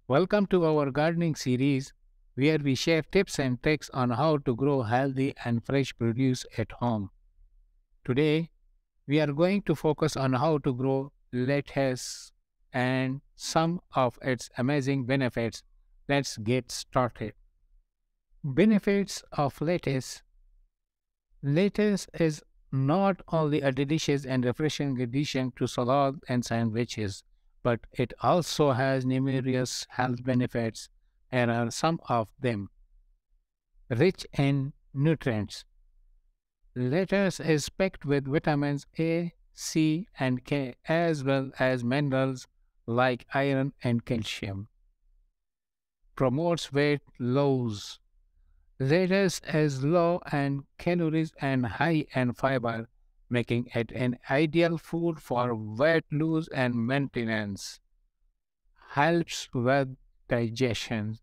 Welcome to our gardening series where we share tips and tricks on how to grow healthy and fresh produce at home. Today, we are going to focus on how to grow lettuce and some of its amazing benefits. Let's get started. Benefits of lettuce. Lettuce is not only a delicious and refreshing addition to salad and sandwiches, but it also has numerous health benefits. Here are some of them. Rich in nutrients. Lettuce is packed with vitamins A, C, and K, as well as minerals like iron and calcium. Promotes weight loss. Lettuce is low in calories and high in fiber, making it an ideal food for weight loss and maintenance. Helps with digestion.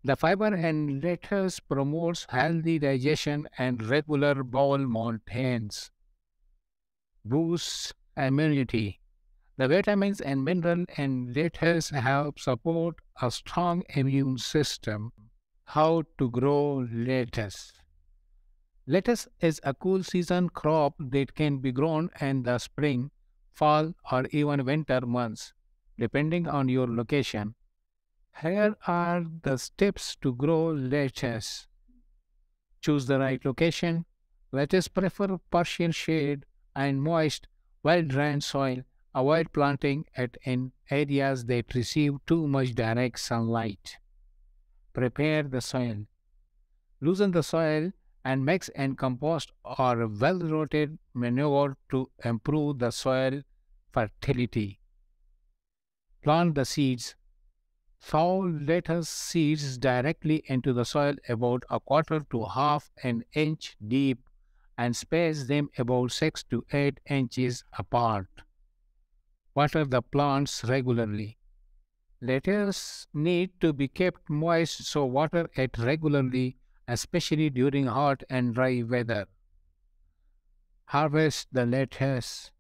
The fiber in lettuce promotes healthy digestion and regular bowel movements. Boosts immunity. The vitamins and minerals in lettuce help support a strong immune system. How to grow lettuce? Lettuce is a cool season crop that can be grown in the spring, fall, or even winter months, depending on your location. Here are the steps to grow lettuce. Choose the right location. Lettuce prefer partial shade and moist, well-drained soil. Avoid planting it in areas that receive too much direct sunlight. Prepare the soil. Loosen the soil and mix in compost or well-rotted manure to improve the soil fertility. Plant the seeds. Sow lettuce seeds directly into the soil about a quarter to half an inch deep and space them about 6 to 8 inches apart. Water the plants regularly. Lettuce need to be kept moist, so water it regularly, especially during hot and dry weather. Harvest the lettuce.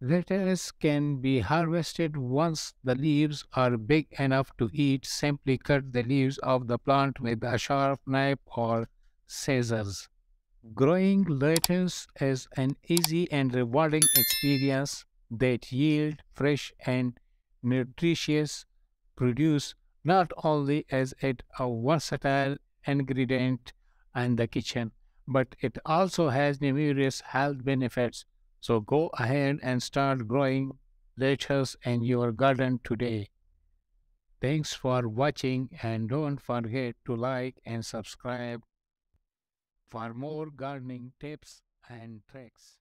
Lettuce can be harvested once the leaves are big enough to eat. Simply cut the leaves of the plant with a sharp knife or scissors. Growing lettuce is an easy and rewarding experience that yield fresh and nutritious produce. Not only is it a versatile ingredient in the kitchen, but it also has numerous health benefits. So go ahead and start growing lettuce in your garden today. Thanks for watching and don't forget to like and subscribe for more gardening tips and tricks.